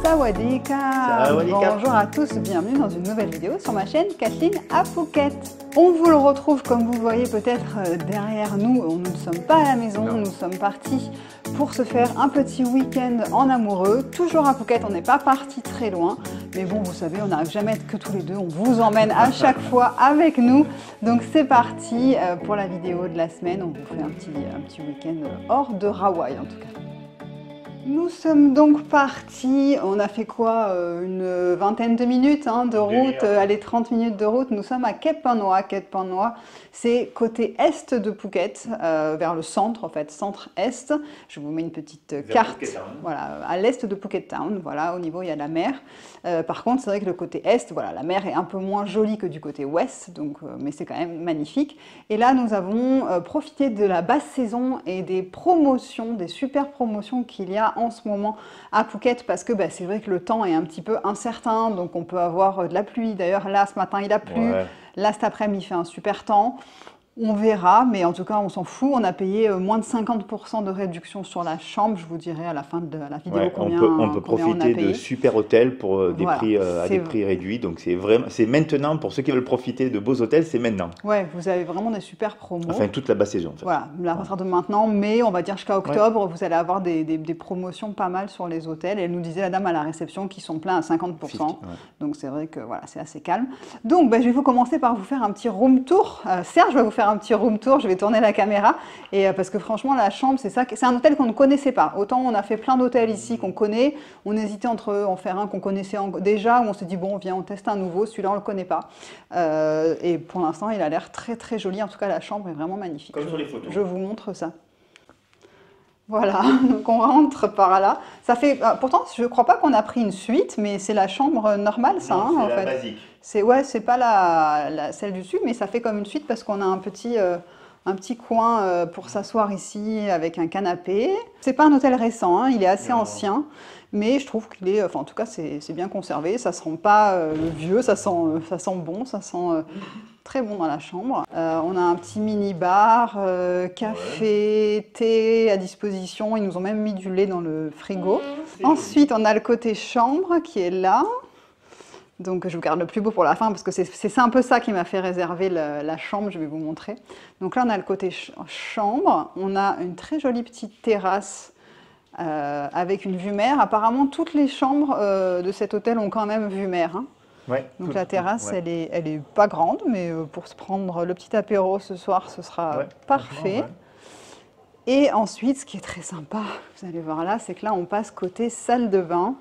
Sawadika. Bonjour à tous, bienvenue dans une nouvelle vidéo sur ma chaîne Kathleen à Phuket. On vous le retrouve, comme vous voyez peut-être derrière nous, nous ne sommes pas à la maison, nous sommes partis pour se faire un petit week-end en amoureux. Toujours à Phuket, on n'est pas parti très loin, mais bon, vous savez, on n'arrive jamais à être que tous les deux, on vous emmène à chaque fois avec nous. Donc c'est parti pour la vidéo de la semaine, on vous fait un petit week-end hors de Rawai en tout cas. Nous sommes donc partis, on a fait quoi, une vingtaine de minutes de route, allez 30 minutes de route, nous sommes à Kep Phan Noa. Kep Phan Noa, c'est côté est de Phuket, vers le centre en fait, centre-est. Je vous mets une petite carte, voilà, à l'est de Phuket Town, voilà, au niveau il y a la mer. Par contre c'est vrai que le côté est, voilà, la mer est un peu moins jolie que du côté ouest, donc, mais c'est quand même magnifique. Et là nous avons profité de la basse saison et des promotions, des super promotions qu'il y a en ce moment à Phuket, parce que c'est vrai que le temps est un petit peu incertain, donc on peut avoir de la pluie. D'ailleurs là ce matin il a plu, là cet après-midi il fait un super temps. On verra, mais en tout cas on s'en fout. On a payé moins de 50% de réduction sur la chambre. Je vous dirai à la fin de la vidéo combien on peut profiter de super hôtels pour des prix à des prix réduits. Donc c'est maintenant, pour ceux qui veulent profiter de beaux hôtels, c'est maintenant. Ouais, vous avez vraiment des super promos. Enfin toute la basse saison en fait. Voilà, à partir de maintenant, mais on va dire jusqu'à octobre, vous allez avoir des promotions pas mal sur les hôtels. Et elle nous disait la dame à la réception qu'ils sont pleins à 50%. Donc c'est vrai que voilà, c'est assez calme. Donc je vais vous commencer par vous faire un petit room tour. Serge va vous faire un petit room tour, je vais tourner la caméra, et parce que franchement la chambre c'est ça, c'est un hôtel qu'on ne connaissait pas. Autant on a fait plein d'hôtels ici qu'on connaît, on hésitait entre en faire un qu'on connaissait déjà, ou on s'est dit bon viens on teste un nouveau, celui-là on le connaît pas. Et pour l'instant il a l'air très très joli, en tout cas la chambre est vraiment magnifique. Comme sur les photos. Je vous montre ça. Voilà, donc on rentre par là. Ça fait, pourtant, je ne crois pas qu'on a pris une suite, mais c'est la chambre normale, ça, non, en fait. Basique. C'est pas celle du dessus, mais ça fait comme une suite parce qu'on a un petit coin pour s'asseoir ici avec un canapé. C'est pas un hôtel récent, il est assez ancien, mais je trouve qu'il est, enfin en tout cas c'est bien conservé. Ça sent pas vieux, ça sent bon, ça sent très bon dans la chambre. On a un petit mini-bar, café, thé à disposition. Ils nous ont même mis du lait dans le frigo. Ensuite, on a le côté chambre qui est là. Donc, je vous garde le plus beau pour la fin parce que c'est un peu ça qui m'a fait réserver la chambre. Je vais vous montrer. Donc là, on a le côté chambre. On a une très jolie petite terrasse avec une vue mer. Apparemment, toutes les chambres de cet hôtel ont quand même vue mer. Donc la terrasse, elle est pas grande, mais pour se prendre le petit apéro ce soir, ce sera parfait. Et ensuite, ce qui est très sympa, vous allez voir là, c'est que là, on passe côté salle de bain.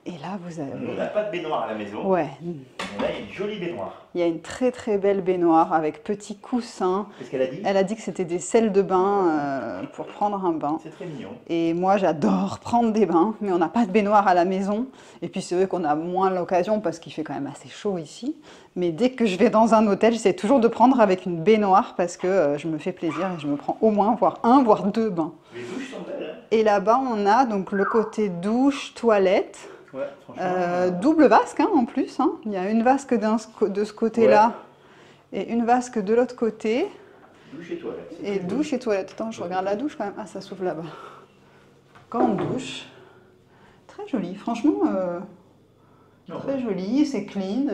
Et là, vous avez... On n'a pas de baignoire à la maison. Ouais. Mais là, il y a une jolie baignoire. Il y a une très très belle baignoire avec petits coussins. Qu'est-ce qu'elle a dit? Elle a dit que c'était des sels de bain pour prendre un bain. C'est très mignon. Et moi, j'adore prendre des bains, mais on n'a pas de baignoire à la maison. Et puis c'est vrai qu'on a moins l'occasion parce qu'il fait quand même assez chaud ici. Mais dès que je vais dans un hôtel, j'essaie toujours de prendre avec une baignoire parce que je me fais plaisir et je me prends au moins voire deux bains. Les douches sont belles. Et là-bas, on a donc le côté douche, toilette. Ouais, double vasque en plus, il y a une vasque de ce côté-là et une vasque de l'autre côté. Douche et toilette. Et douche et toilette. Attends, je regarde la douche quand même. Ah, ça s'ouvre là-bas. Grande douche. Très jolie, franchement, très jolie, c'est clean.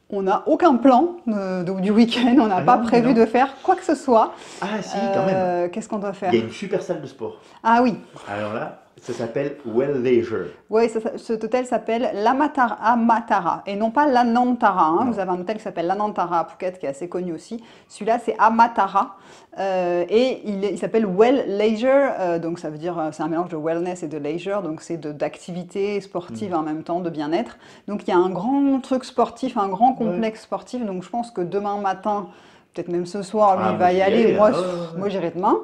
On n'a aucun plan du week-end, on n'a pas prévu de faire quoi que ce soit. Ah si, quand même. Qu'est-ce qu'on doit faire? Il y a une super salle de sport. Ah oui. Alors là, ça s'appelle Well Leisure. Oui, cet hôtel s'appelle l'Amatara et non pas l'Anantara. Vous avez un hôtel qui s'appelle l'Anantara à Phuket qui est assez connu aussi. Celui-là, c'est Amatara et il s'appelle Well Leisure. Donc ça veut dire, c'est un mélange de wellness et de leisure. Donc c'est d'activités sportives en même temps, de bien-être. Donc il y a un grand truc sportif, un grand complexe sportif. Donc je pense que demain matin, peut-être même ce soir, lui, il va y aller. Moi, j'irai demain.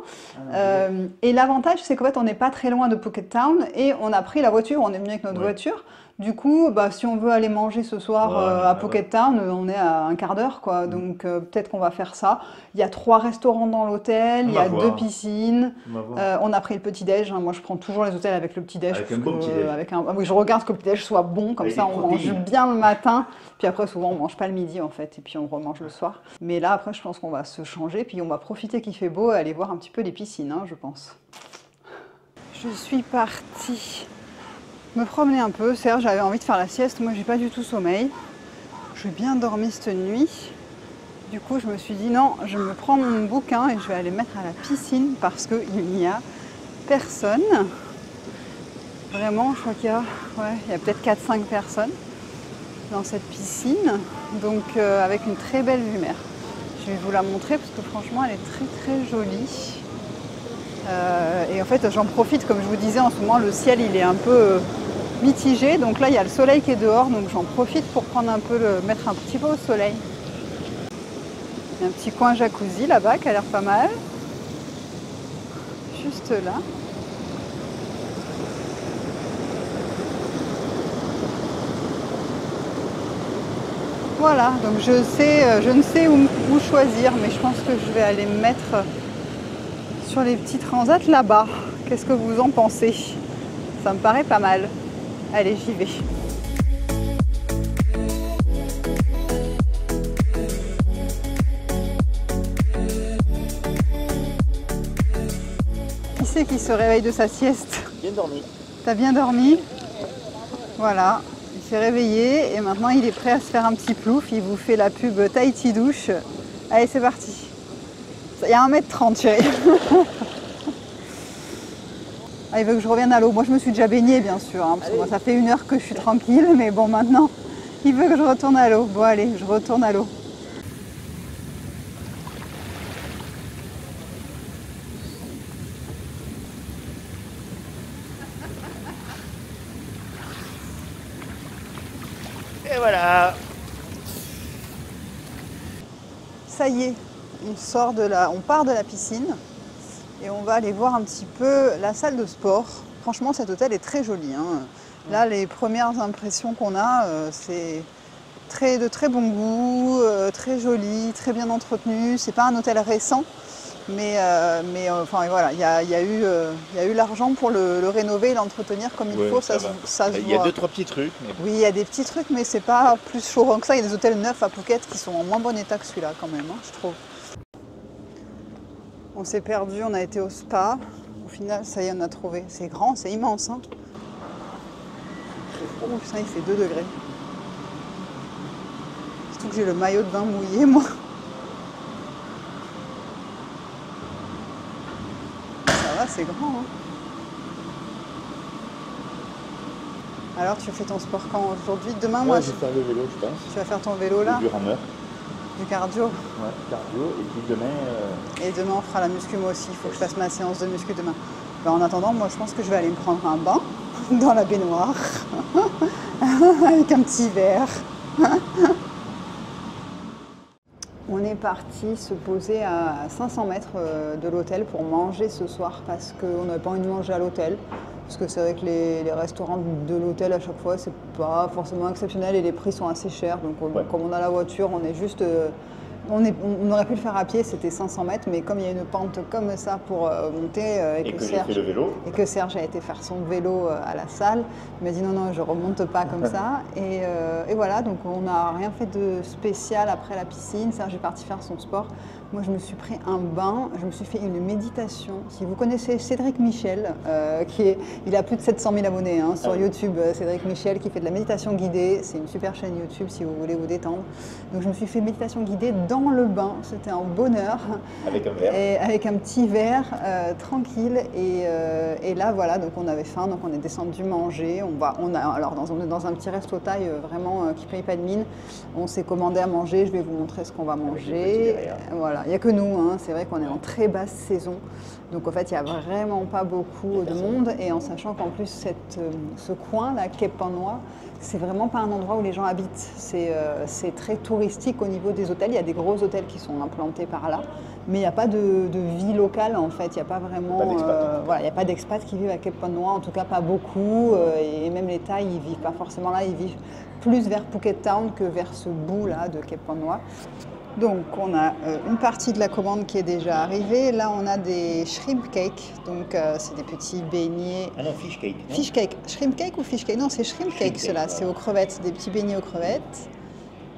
Et l'avantage, c'est qu'en fait, on n'est pas très loin de Phuket Town et on a pris la voiture, on est venu avec notre voiture. Du coup, si on veut aller manger ce soir à Phuket Town, on est à un quart d'heure, quoi. Donc, peut-être qu'on va faire ça. Il y a 3 restaurants dans l'hôtel, il y a 2 piscines. On a pris le petit-déj. Moi, je prends toujours les hôtels avec le petit-déj. Avec un bon petit-déj. Je regarde que le petit-déj soit bon, comme ça, on mange bien le matin. Puis après, souvent, on mange pas le midi, en fait, et puis on remange le soir. Mais là, après, je pense qu'on va se changer, puis on va profiter qu'il fait beau et aller voir un petit peu les piscines, je pense. Je suis partie me promener un peu. Serge avait envie de faire la sieste, moi j'ai pas du tout sommeil. J'ai bien dormi cette nuit. Du coup je me suis dit non, je me prends mon bouquin et je vais aller mettre à la piscine parce qu'il n'y a personne. Vraiment, je crois qu'il y a, il y a peut-être 4-5 personnes dans cette piscine, donc avec une très belle vue mer. Je vais vous la montrer parce que franchement elle est très très jolie. Et en fait j'en profite, comme je vous disais, en ce moment le ciel il est un peu mitigé, donc là il y a le soleil qui est dehors, donc j'en profite pour prendre un peu mettre un petit peu au soleil. Il y a un petit coin jacuzzi là-bas qui a l'air pas mal, juste là. Voilà, donc je ne sais où choisir, mais je pense que je vais aller me mettre sur les petits transats là-bas. Qu'est-ce que vous en pensez? Ça me paraît pas mal. Allez, j'y vais. Qui c'est qui se réveille de sa sieste? Bien dormi. T'as bien dormi? Voilà. Il s'est réveillé et maintenant il est prêt à se faire un petit plouf. Il vous fait la pub Tahiti douche. Allez, c'est parti. Il y a 1m30, chérie. Ah, il veut que je revienne à l'eau. Moi, je me suis déjà baignée, bien sûr. Hein, parce que moi, ça fait 1 heure que je suis tranquille. Mais bon, maintenant, il veut que je retourne à l'eau. Bon, allez, je retourne à l'eau. Et voilà. Ça y est, on part de la piscine et on va aller voir un petit peu la salle de sport. Franchement, cet hôtel est très joli, hein. Là, les premières impressions qu'on a, c'est de très bon goût, très joli, très bien entretenu. C'est pas un hôtel récent, mais enfin voilà, il y a eu l'argent pour le rénover et l'entretenir comme il faut. Ça se voit. Il y a 2-3 petits trucs. Mais... Oui, il y a des petits trucs, mais c'est pas plus chaud que ça. Il y a des hôtels neufs à Phuket qui sont en moins bon état que celui-là quand même, hein, je trouve. On s'est perdu, on a été au spa. Au final, ça y est, on a trouvé. C'est grand, c'est immense. Hein. Oh, ça, il fait 2 degrés. Surtout que j'ai le maillot de bain mouillé, moi. Ça va, c'est grand. Hein. Alors, tu fais ton sport quand aujourd'hui? Demain, moi, je vais faire le vélo, je pense. Tu vas faire ton vélo là? Du rameur. Du cardio? Ouais, cardio. Et puis demain... Et demain, on fera la muscu, moi aussi. Il faut que je fasse ma séance de muscu demain. Ben, en attendant, moi, je pense que je vais aller me prendre un bain dans la baignoire avec un petit verre. On est parti se poser à 500 mètres de l'hôtel pour manger ce soir parce qu'on n'avait pas envie de manger à l'hôtel. Parce que c'est vrai que les restaurants de l'hôtel, à chaque fois, c'est pas forcément exceptionnel et les prix sont assez chers. Donc, comme on a la voiture, on est juste... on aurait pu le faire à pied, c'était 500 mètres, mais comme il y a une pente comme ça pour monter et que Serge a été faire son vélo à la salle, il m'a dit non, je remonte pas comme ça. Et voilà, donc on n'a rien fait de spécial après la piscine. Serge est parti faire son sport. Moi, je me suis pris un bain, je me suis fait une méditation. Si vous connaissez Cédric Michel, il a plus de 700 000 abonnés hein, sur YouTube, Cédric Michel, qui fait de la méditation guidée. C'est une super chaîne YouTube si vous voulez vous détendre. Donc, je me suis fait méditation guidée dans le bain. C'était un bonheur. Avec un verre. Et avec un petit verre, tranquille. Et là, voilà, donc on avait faim, donc on est descendu manger. Alors, dans un petit resto taille vraiment qui paye pas de mine. On s'est commandé à manger. Je vais vous montrer ce qu'on va manger. Voilà. Il n'y a que nous, hein. C'est vrai qu'on est en très basse saison, donc en fait il n'y a vraiment pas beaucoup de monde, et en sachant qu'en plus ce coin-là, Koh Phangan, c'est vraiment pas un endroit où les gens habitent, c'est très touristique au niveau des hôtels, il y a des gros hôtels qui sont implantés par là, mais il n'y a pas de vie locale en fait, il n'y a pas vraiment, il n'y a pas d'expats qui vivent à Koh Phangan, en tout cas pas beaucoup, et même les Thaïs ils vivent pas forcément là, ils vivent plus vers Phuket Town que vers ce bout-là de Koh Phangan. Donc on a une partie de la commande qui est déjà arrivée. Là on a des shrimp cake, donc c'est des petits beignets. Ah non, fish cake. Non, fish cake. Shrimp cake ou fish cake? Non, c'est shrimp cake cela, c'est aux crevettes, des petits beignets aux crevettes.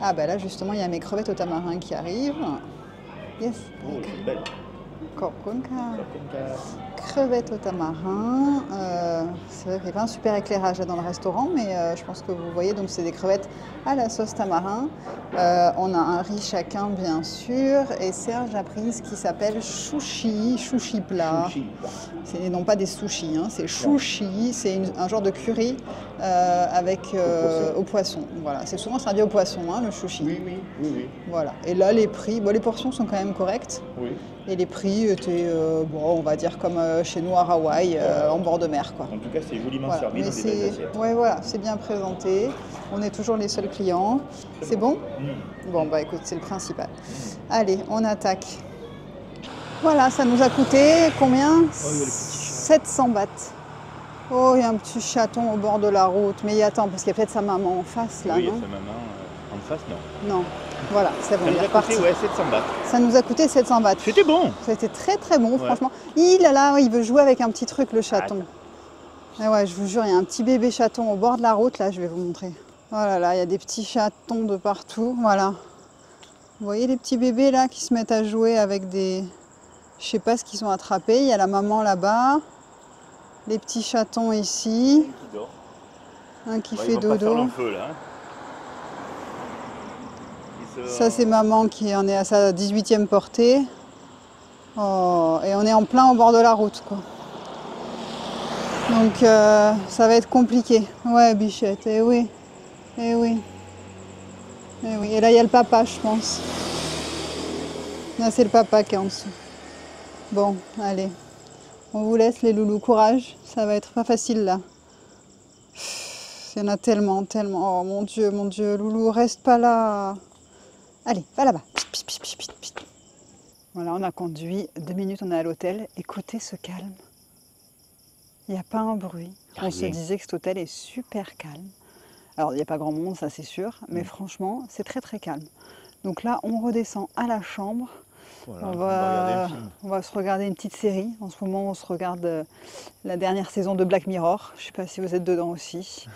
Ah bah là justement il y a mes crevettes au tamarin qui arrivent. Yes. Oh, c'est belle. Kokunka. crevettes au tamarin. C'est vrai qu'il n'y a pas un super éclairage là dans le restaurant, mais je pense que vous voyez, donc c'est des crevettes à la sauce tamarin. On a un riz chacun, bien sûr, et Serge a pris ce qui s'appelle chouchi plat. C'est non pas des sushis, hein, c'est chouchi, c'est un genre de curry avec au poisson. Voilà, c'est souvent servi au poisson, hein, le chouchi. Oui. Voilà. Et là, les prix, bon, les portions sont quand même correctes. Oui. Et les prix étaient, bon, on va dire comme chez nous à Hawaï, en bord de mer, quoi. En tout cas, c'est joliment Voilà. servi dans des belles assiettes. Ouais, voilà, c'est bien présenté. On est toujours les seuls clients. C'est bon? Bon, bah écoute, c'est le principal. Allez, on attaque. Voilà, ça nous a coûté combien? 700 bahts. Oh, il y a un petit chaton au bord de la route. Mais attends, parce qu'il y a peut-être sa maman en face, là, oui, non? il y a sa maman en face, non. Non. Voilà, c'est bon, Ça il est nous a reparti. coûté 700 bahts. Ça nous a coûté 700 bahts. C'était bon. C'était très très bon, franchement. Il veut jouer avec un petit truc, le chaton. Et ouais, je vous jure, il y a un petit bébé chaton au bord de la route, là, je vais vous montrer. Oh là là, il y a des petits chatons de partout, voilà. Vous voyez les petits bébés là qui se mettent à jouer avec des... Je sais pas ce qu'ils ont attrapé. Il y a la maman là-bas. Les petits chatons ici. Qui dort. Un qui Bah, fait dodo. Pas faire long feu, là. Ça c'est maman qui en est à sa 18e portée. Oh, et on est en plein au bord de la route, quoi. Donc ça va être compliqué. Ouais, bichette, eh oui. Eh oui. Eh oui. Et là il y a le papa, je pense. Là c'est le papa qui est en dessous. Bon, allez. On vous laisse les loulous, courage. Ça va être pas facile là. Il y en a tellement, tellement. Oh mon Dieu, loulou, reste pas là. Allez, va là-bas. Voilà, on a conduit 2 minutes, on est à l'hôtel. Écoutez ce calme. Il n'y a pas un bruit. On se disait que cet hôtel est super calme. Alors, il n'y a pas grand monde, ça c'est sûr. Mais franchement, c'est très très calme. Donc là, on redescend à la chambre. Voilà, on va se regarder une petite série. En ce moment, on se regarde la dernière saison de Black Mirror. Je ne sais pas si vous êtes dedans aussi.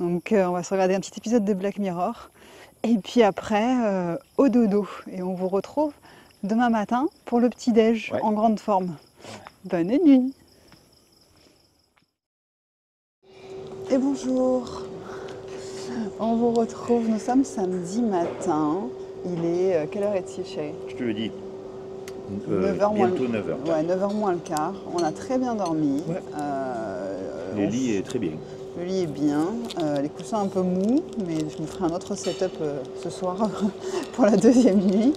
Donc, on va se regarder un petit épisode de Black Mirror. Et puis après, au dodo. Et on vous retrouve demain matin pour le petit-déj en grande forme. Bonne nuit. Et bonjour. On vous retrouve, nous sommes samedi matin. Il est, quelle heure est-il, chérie? Je te le dis. 9h bientôt 9h. Ouais, 9h moins le quart. On a très bien dormi. Ouais. Le lit est très bien. Le lit est bien. Les coussins un peu mous, mais je me ferai un autre setup ce soir pour la deuxième nuit.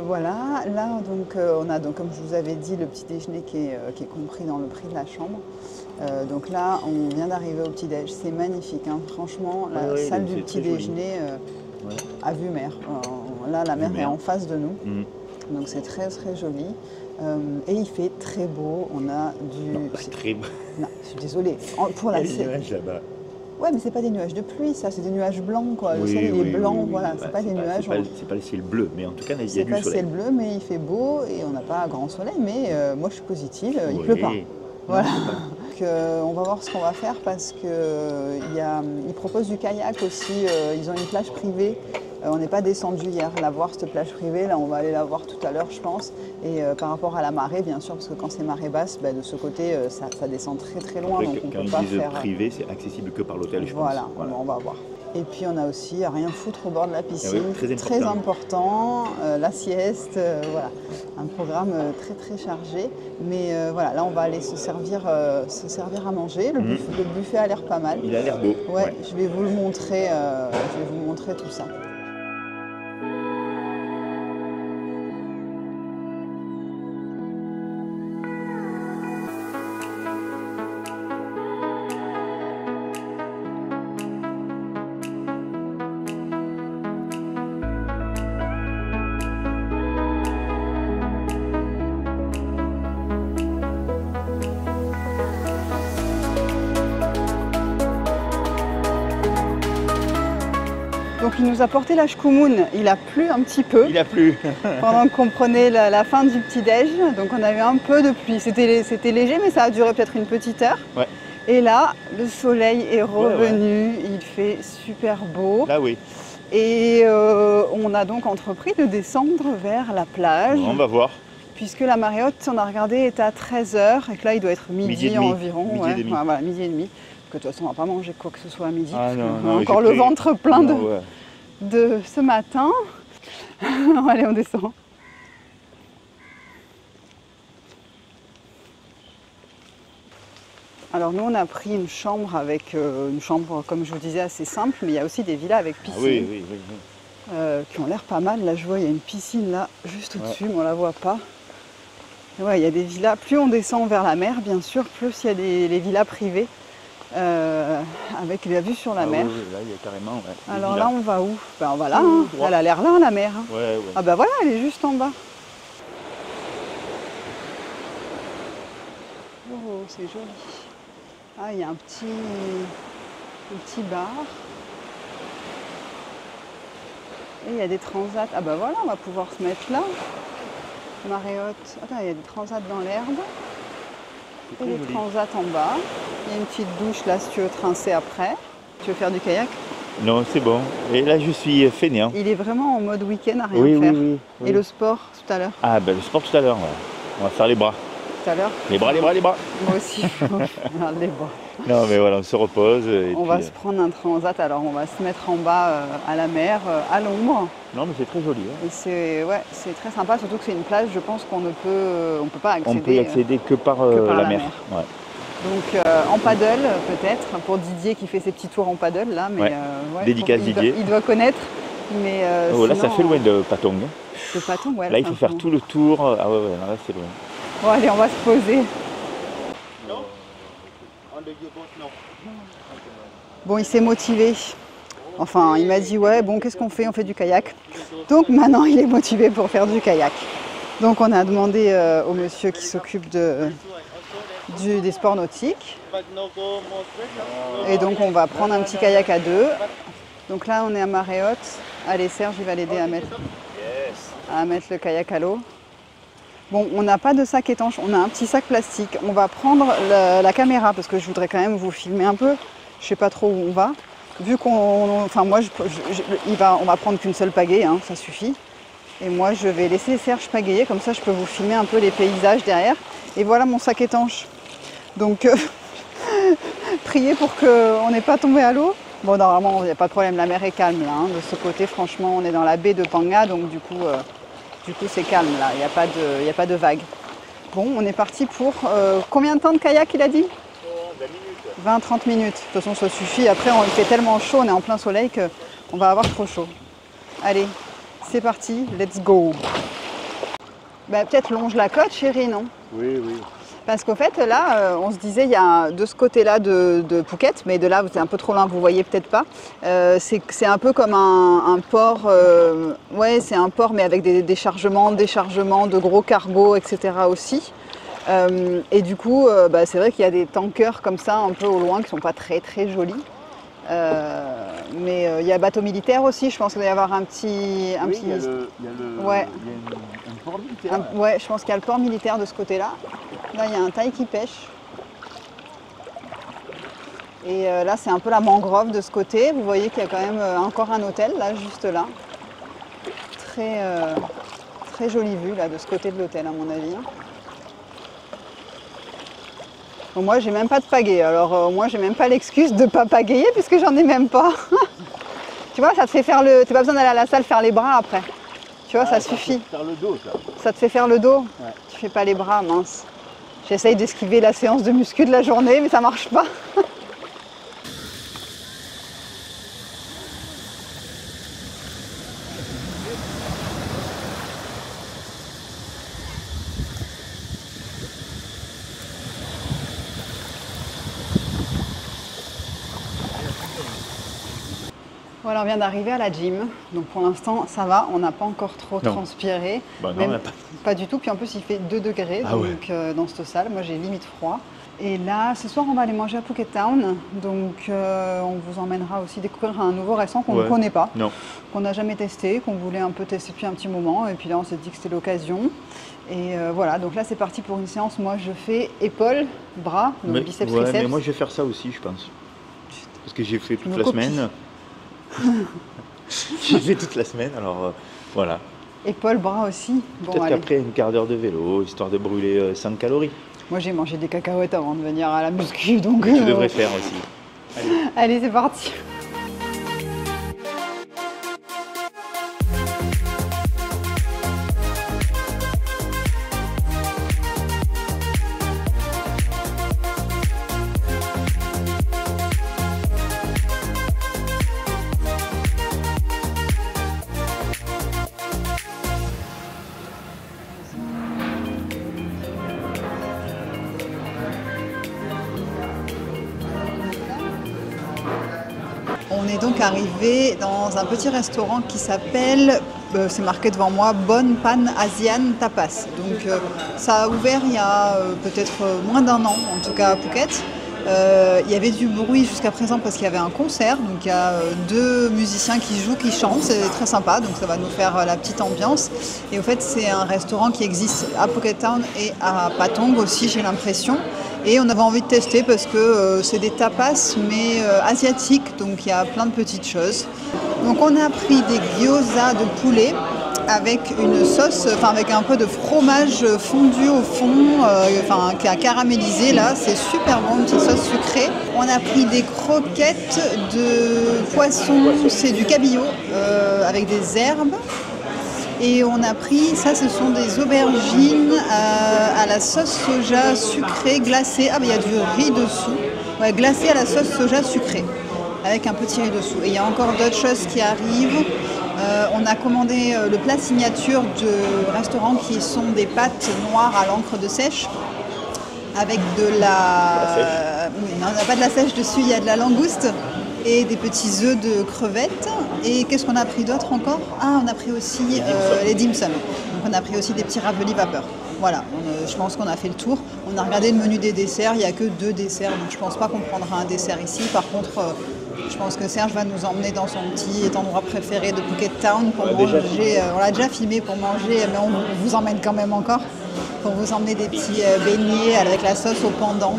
Voilà, là donc on a donc, comme je vous avais dit, le petit déjeuner qui est compris dans le prix de la chambre. Donc là, on vient d'arriver au petit déj. C'est magnifique, hein. Franchement, la salle du petit déjeuner à vue mer. Là, la mer est en face de nous. Donc c'est très très joli. Et il fait très beau. On a du... Non, pas très beau. Non, je suis désolée. Pour il y a des nuages là-bas. Ouais, mais c'est pas des nuages de pluie, ça, c'est des nuages blancs, quoi. Le ciel, il est blanc, voilà. C'est pas des nuages. C'est pas le ciel bleu, mais en tout cas, il y a du soleil. C'est pas le ciel bleu, mais il fait beau et on n'a pas grand soleil. Mais moi, je suis positive, il pleut pas. Voilà. Donc, on va voir ce qu'on va faire parce qu'ils proposent du kayak aussi. Ils ont une plage privée. On n'est pas descendu hier la voir, cette plage privée. Là, on va aller la voir tout à l'heure, je pense. Et par rapport à la marée, bien sûr, parce que quand c'est marée basse, de ce côté, ça descend très très loin. Après, donc on quand peut ils pas disent faire privé, c'est accessible que par l'hôtel, je pense. Voilà, on va voir. Et puis on a aussi à rien foutre au bord de la piscine, très important, la sieste, voilà, un programme très très chargé. Mais voilà, là on va aller se servir à manger. Le buffet a l'air pas mal. Il a l'air beau. Ouais, je vais vous le montrer, tout ça. Donc il nous a porté la shkumun, il a plu un petit peu. Il a plu. Pendant qu'on prenait la fin du petit-déj, donc on a eu un peu de pluie. C'était léger, mais ça a duré peut-être une petite heure. Ouais. Et là, le soleil est revenu, il fait super beau. Là oui. Et on a donc entrepris de descendre vers la plage. On va voir. puisque la marée haute, on a regardé, est à 13h et que là il doit être midi environ. Midi et demi. Ouais, voilà, midi et demi. Que de toute façon on va pas manger quoi que ce soit à midi, parce on a encore le ventre plein de ce matin. Allez, on descend. Alors nous on a pris une chambre avec une chambre comme je vous disais assez simple, mais il y a aussi des villas avec piscine qui ont l'air pas mal. Là je vois il y a une piscine là juste au-dessus, mais on la voit pas. Ouais, il y a des villas, plus on descend vers la mer bien sûr, plus il y a les villas privées avec la vue sur la mer. Oui, là il y a carrément. Alors là on va où? Ben, on va là, hein. Elle a l'air là la mer. Hein. Ah ben voilà, elle est juste en bas. Oh c'est joli. Ah, il y a un petit bar. Et il y a des transats. Ah bah voilà, on va pouvoir se mettre là. Marée haute. Attends, il y a des transats dans l'herbe. Et des transats en bas. Il y a une petite douche là si tu veux trincer après. Tu veux faire du kayak? Non, c'est bon. Et là, je suis fainéant. Il est vraiment en mode week-end à rien faire. Oui. Et le sport tout à l'heure? Ah ben le sport tout à l'heure, on va faire les bras. Tout à l'heure? Les bras. Moi aussi, je regarde les bras. Non mais voilà, on se repose. On va se prendre un transat, alors on va se mettre en bas à la mer, à l'ombre. Non mais c'est très joli. Hein. Et c'est très sympa, surtout que c'est une plage, je pense qu'on ne peut pas accéder. On peut y accéder que par la mer. Ouais. Donc en paddle peut-être, pour Didier qui fait ses petits tours en paddle là. Mais, dédicace Didier. Il doit connaître. Mais sinon, là ça fait loin de Patong. De Patong, ouais. Là il faut faire tout le tour. Ah ouais, là c'est loin. Bon allez, on va se poser. Bon, il s'est motivé. Enfin, il m'a dit, ouais, bon, qu'est-ce qu'on fait? On fait du kayak. Donc maintenant, il est motivé pour faire du kayak. Donc on a demandé au monsieur qui s'occupe des sports nautiques. Et donc on va prendre un petit kayak à deux. Donc là, on est à marée haute. Allez, Serge, il va l'aider à mettre le kayak à l'eau. Bon, on n'a pas de sac étanche, on a un petit sac plastique. On va prendre la caméra parce que je voudrais quand même vous filmer un peu. Je sais pas trop où on va. Vu qu'on, enfin moi, on va prendre qu'une seule pagaie, hein, ça suffit. Et moi, je vais laisser Serge pagayer, comme ça, je peux vous filmer un peu les paysages derrière. Et voilà mon sac étanche. Donc, priez pour qu'on n'ait pas tombé à l'eau. Bon, normalement, il n'y a pas de problème, la mer est calme là. Hein. De ce côté, franchement, on est dans la baie de Panga, donc du coup, c'est calme là. Il n'y a pas de vagues. Bon, on est parti pour combien de temps de kayak il a dit? 20-30 minutes. De toute façon, ça suffit. Après, il fait tellement chaud, on est en plein soleil qu'on va avoir trop chaud. Allez, c'est parti, let's go. Bah, peut-être longe la côte, chérie, non? Oui. Parce qu'au fait, là, on se disait, il y a de ce côté-là de Phuket, mais de là, c'est un peu trop loin, vous voyez peut-être pas. C'est un peu comme un port, ouais, c'est un port, mais avec des déchargements, de gros cargos, etc. aussi. Et du coup, c'est vrai qu'il y a des tankers comme ça, un peu au loin, qui sont pas très très jolis. Mais il y a bateau militaire aussi, je pense qu'il doit y avoir un petit... Il y a un port militaire. Ouais, je pense qu'il y a le port militaire de ce côté-là. Là, il y a un taille qui pêche. Et là, c'est un peu la mangrove de ce côté. Vous voyez qu'il y a quand même encore un hôtel, là, juste là. Très jolie vue, là, de ce côté de l'hôtel, à mon avis. Bon, moi, j'ai même pas de pagaie. Alors, moi, j'ai même pas l'excuse de pas pagayer, puisque j'en ai même pas. Tu vois, ça te fait faire le... T'as pas besoin d'aller à la salle faire les bras après. Tu vois, ça suffit. Ça te fait faire le dos, ça. Ça te fait faire le dos? Ouais. Tu fais pas les bras, mince. J'essaye d'esquiver la séance de muscu de la journée, mais ça marche pas. Voilà, on vient d'arriver à la gym, donc pour l'instant ça va, on n'a pas encore trop transpiré. Bah non, pas du tout, puis en plus il fait 2 degrés dans cette salle, moi j'ai limite froid. Et là, ce soir on va aller manger à Phuket Town, donc on vous emmènera aussi découvrir un nouveau restaurant qu'on ne connaît pas, qu'on n'a jamais testé, qu'on voulait un peu tester depuis un petit moment, et puis là on s'est dit que c'était l'occasion. Et voilà, donc là c'est parti pour une séance, moi je fais épaules, bras, donc biceps, triceps. Mais moi je vais faire ça aussi je pense, parce que j'ai fait toute la semaine. J'ai fait toute la semaine, alors voilà. Et Paul Bras aussi. Bon, peut-être qu'après une quart d'heure de vélo, histoire de brûler 100 calories. Moi j'ai mangé des cacahuètes avant de venir à la muscu, donc... Tu devrais faire aussi. Allez, c'est parti. On est donc arrivé dans un petit restaurant qui s'appelle, c'est marqué devant moi, Bon Pan Asian Tapas. Donc ça a ouvert il y a peut-être moins d'un an, en tout cas à Phuket. Il y avait du bruit jusqu'à présent parce qu'il y avait un concert. Donc il y a deux musiciens qui jouent, qui chantent, c'est très sympa. Donc ça va nous faire la petite ambiance. Et au fait c'est un restaurant qui existe à Phuket Town et à Patong aussi, j'ai l'impression. Et on avait envie de tester parce que c'est des tapas mais asiatiques, donc il y a plein de petites choses. Donc on a pris des gyoza de poulet avec une sauce, avec un peu de fromage fondu au fond, qui a caramélisé là, c'est super bon, une petite sauce sucrée. On a pris des croquettes de poisson, c'est du cabillaud avec des herbes. Et on a pris, ça ce sont des aubergines à la sauce soja sucrée glacée. Ah mais il y a du riz dessous, ouais, glacé à la sauce soja sucrée, avec un petit riz dessous. Et il y a encore d'autres choses qui arrivent. On a commandé le plat signature du restaurant qui sont des pâtes noires à l'encre de sèche. Avec de la... Oui, non, on n'a pas de la sèche dessus, il y a de la langouste. Et des petits œufs de crevettes. Et qu'est-ce qu'on a pris d'autre encore? Ah, on a pris aussi les dim sum. Donc on a pris aussi des petits ravioli vapeur. Voilà, je pense qu'on a fait le tour. On a regardé le menu des desserts, il n'y a que 2 desserts, donc je ne pense pas qu'on prendra un dessert ici. Par contre, je pense que Serge va nous emmener dans son petit endroit préféré de Phuket Town pour manger. On l'a déjà filmé pour manger, mais on vous emmène quand même encore. Pour vous emmener des petits beignets avec la sauce au pendant.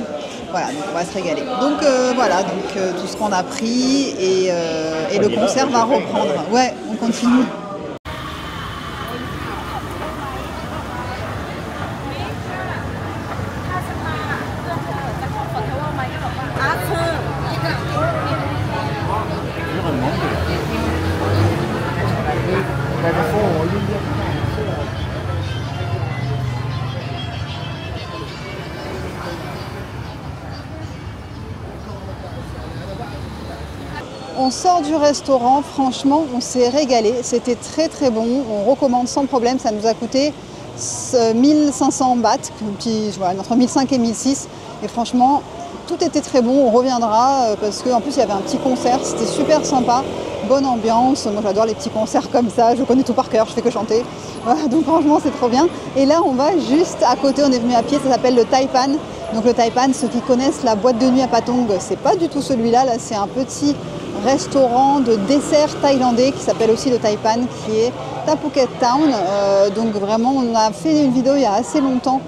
Voilà, donc on va se régaler. Donc voilà, donc tout ce qu'on a pris et le concert va reprendre. Ouais, on continue. On sort du restaurant, franchement, on s'est régalé. C'était très très bon. On recommande sans problème. Ça nous a coûté 1500 bahts, entre 1500 et 1600. Et franchement, tout était très bon. On reviendra parce qu'en plus, il y avait un petit concert. C'était super sympa. Bonne ambiance. Moi, j'adore les petits concerts comme ça. Je connais tout par cœur. Je fais que chanter. Voilà, donc franchement, c'est trop bien. Et là, on va juste à côté. On est venu à pied. Ça s'appelle le Taipan. Donc le Taipan, ceux qui connaissent la boîte de nuit à Patong, c'est pas du tout celui-là. Là, c'est un petit restaurant de dessert thaïlandais qui s'appelle aussi le Taipan, qui est à Phuket Town. Donc vraiment, on a fait une vidéo il y a assez longtemps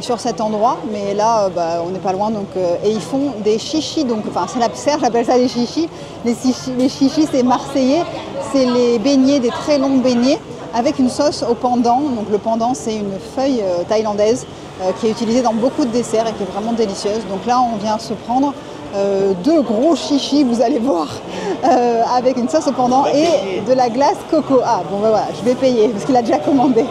sur cet endroit, mais là, on n'est pas loin. Donc, et ils font des chichis, donc, c'est la Serge, j'appelle ça des chichis. Les chichis, c'est marseillais, c'est les beignets, des très longs beignets, avec une sauce au pendant. Donc le pendant, c'est une feuille thaïlandaise qui est utilisée dans beaucoup de desserts et qui est vraiment délicieuse. Donc là, on vient se prendre 2 gros chichis, vous allez voir, avec une sauce au pendant et de la glace coco. Ah bon ben voilà, je vais payer parce qu'il a déjà commandé.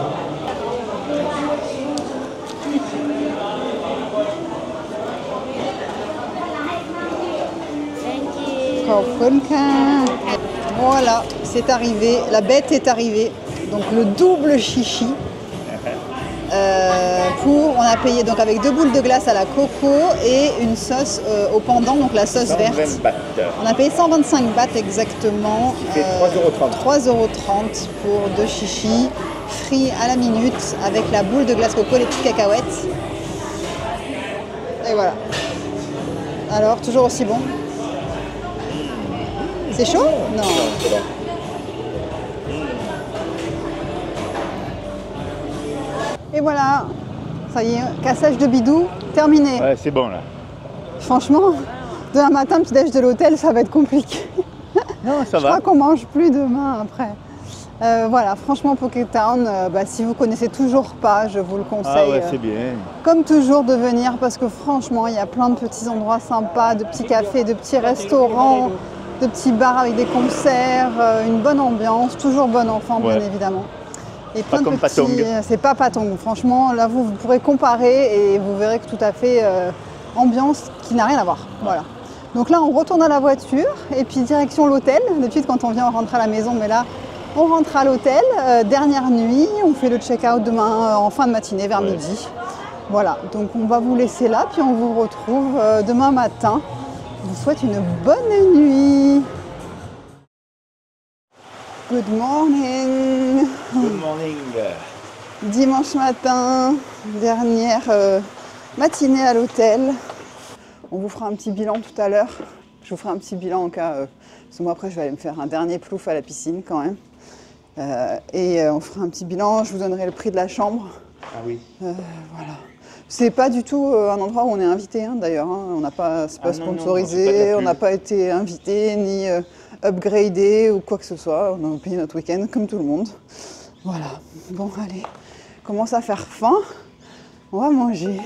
Voilà, c'est arrivé, la bête est arrivée. Donc le double chichi. On a payé donc avec 2 boules de glace à la coco et une sauce au pendant, donc la sauce verte. On a payé 125 bahts exactement. 3,30 € pour 2 chichis, frits à la minute avec la boule de glace coco, les petites cacahuètes. Et voilà. Alors, toujours aussi bon. C'est chaud? Non. Et voilà, ça y est, cassage de bidou, terminé. Ouais, c'est bon là. Franchement, demain matin, petit déj de l'hôtel, ça va être compliqué. Non, ça va. Je crois qu'on mange plus demain après. Voilà, franchement Phuket Town, si vous connaissez toujours pas, je vous le conseille. Ah ouais, c'est bien. Comme toujours de venir parce que franchement, il y a plein de petits endroits sympas, de petits cafés, de petits restaurants, de petits bars avec des concerts, une bonne ambiance, toujours bon enfant bien évidemment. Et plein de petits, c'est pas Patong, franchement, là vous pourrez comparer et vous verrez que tout à fait ambiance qui n'a rien à voir. Voilà. Donc là on retourne à la voiture et puis direction l'hôtel. D'habitude quand on vient on rentre à la maison, mais là on rentre à l'hôtel, dernière nuit, on fait le check-out demain en fin de matinée vers midi. Voilà, donc on va vous laisser là, puis on vous retrouve demain matin. Je vous souhaite une bonne nuit. Good morning. Good morning. Dimanche matin, dernière matinée à l'hôtel. On vous fera un petit bilan tout à l'heure. Je vous ferai un petit bilan en cas... parce que moi après je vais aller me faire un dernier plouf à la piscine quand même. On fera un petit bilan, je vous donnerai le prix de la chambre. Ah oui. Voilà. C'est pas du tout un endroit où on est invité d'ailleurs. On n'a pas, c'est pas sponsorisé, on n'a pas été invité ni upgradé ou quoi que ce soit. On a payé notre week-end comme tout le monde. Voilà. Bon allez, commence à faire faim. On va manger.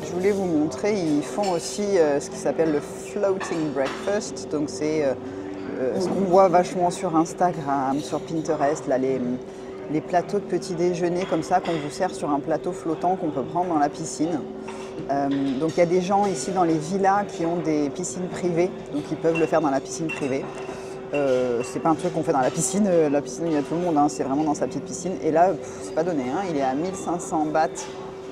Je voulais vous montrer, ils font aussi ce qui s'appelle le floating breakfast. Donc c'est ce qu'on voit vachement sur Instagram, sur Pinterest, là, les plateaux de petit déjeuner comme ça qu'on vous sert sur un plateau flottant qu'on peut prendre dans la piscine. Donc il y a des gens ici dans les villas qui ont des piscines privées, donc ils peuvent le faire dans la piscine privée. C'est pas un truc qu'on fait dans la piscine il y a tout le monde, c'est vraiment dans sa petite piscine. Et là, c'est pas donné, il est à 1500 bahts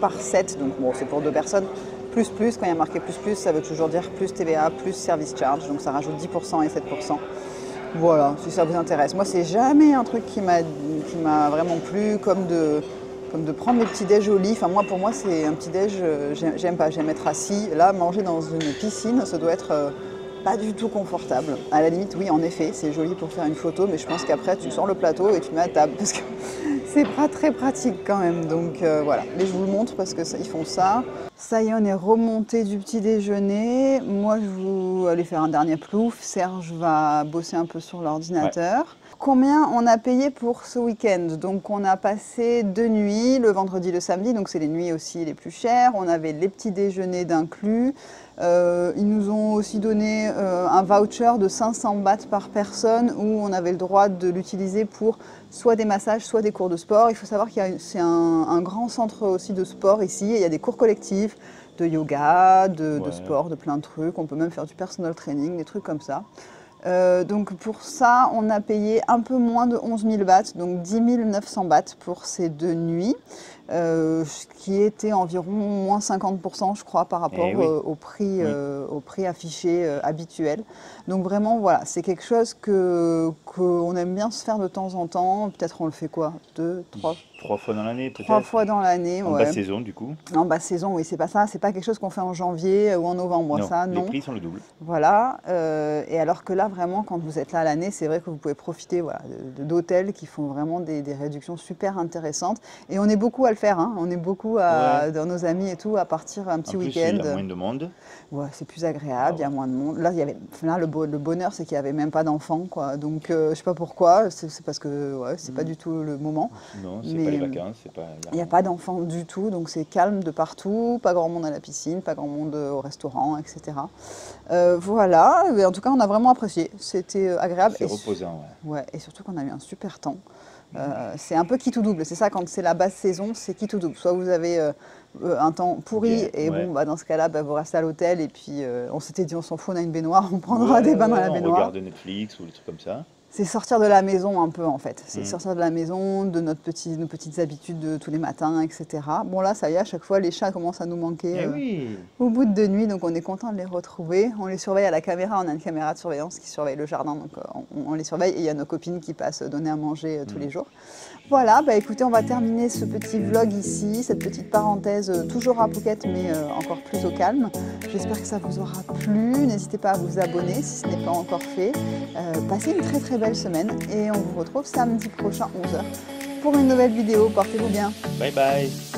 par 7, donc bon, c'est pour 2 personnes. Plus, quand il y a marqué plus, ça veut toujours dire plus TVA, plus service charge, donc ça rajoute 10% et 7%. Voilà, si ça vous intéresse. Moi, c'est jamais un truc qui m'a vraiment plu, comme de prendre mes petits déj au lit. Enfin, moi, pour moi, c'est un petit déj, j'aime pas, j'aime être assis. Là, manger dans une piscine, ça doit être pas du tout confortable. À la limite, oui, en effet, c'est joli pour faire une photo, mais je pense qu'après, tu sors le plateau et tu te mets à table, parce que c'est pas très pratique quand même. Donc voilà, mais je vous le montre parce qu'ils font ça. Ça y est, on est remonté du petit déjeuner. Moi, je vais aller faire un dernier plouf. Serge va bosser un peu sur l'ordinateur. Ouais. Combien on a payé pour ce week-end? Donc on a passé 2 nuits, le vendredi, le samedi, donc c'est les nuits aussi les plus chères. On avait les petits déjeuners d'inclus. Ils nous ont aussi donné un voucher de 500 bahts par personne où on avait le droit de l'utiliser pour soit des massages, soit des cours de sport. Il faut savoir qu'il y a c'est un grand centre aussi de sport ici. Et il y a des cours collectifs de yoga, de sport, de plein de trucs. On peut même faire du personal training, des trucs comme ça. Donc pour ça, on a payé un peu moins de 11 000 bahts, donc 10 900 bahts pour ces 2 nuits. Ce qui était environ moins 50% je crois par rapport au prix affiché habituel. Donc vraiment voilà, c'est quelque chose qu'on aime bien se faire de temps en temps. Peut-être on le fait quoi, 2, 3 fois dans l'année peut-être. 3 fois dans l'année, en basse saison du coup. En basse saison, oui, c'est pas ça. C'est pas quelque chose qu'on fait en janvier ou en novembre, non, ça, non. Les prix sont le double. Voilà. Et alors que là, vraiment, quand vous êtes là à l'année, c'est vrai que vous pouvez profiter d'hôtels qui font vraiment des réductions super intéressantes. Et on est beaucoup à le faire, On est beaucoup dans nos amis et tout à partir un petit week-end. Il y a moins de monde. Ouais, c'est plus agréable, il y a moins de monde. Là, le bonheur, c'est qu'il n'y avait même pas d'enfants, quoi. Donc, je sais pas pourquoi. C'est parce que c'est pas du tout le moment. Non, c'est pas les vacances, il n'y a pas d'enfants du tout, donc c'est calme de partout, pas grand monde à la piscine, pas grand monde au restaurant, etc. Voilà, mais en tout cas on a vraiment apprécié, c'était agréable. C'est reposant, ouais. Et surtout qu'on a eu un super temps. C'est un peu qui tout double, c'est ça, quand c'est la basse saison, c'est qui tout double. Soit vous avez un temps pourri et dans ce cas-là, vous restez à l'hôtel et puis on s'était dit on s'en fout, on a une baignoire, on prendra des bains dans la baignoire. On regarde Netflix ou des trucs comme ça. c'est sortir de la maison un peu en fait. C'est sortir de la maison, de nos petites habitudes de tous les matins, etc. Bon là, ça y est, à chaque fois, les chats commencent à nous manquer au bout de 2 nuits, donc on est content de les retrouver. On les surveille à la caméra, on a une caméra de surveillance qui surveille le jardin, donc on les surveille. Et il y a nos copines qui passent donner à manger tous les jours. Voilà, bah écoutez, on va terminer ce petit vlog ici, cette petite parenthèse toujours à Phuket, mais encore plus au calme. J'espère que ça vous aura plu. N'hésitez pas à vous abonner si ce n'est pas encore fait. Passez une très très belle semaine et on vous retrouve samedi prochain 11h pour une nouvelle vidéo. Portez-vous bien. Bye bye.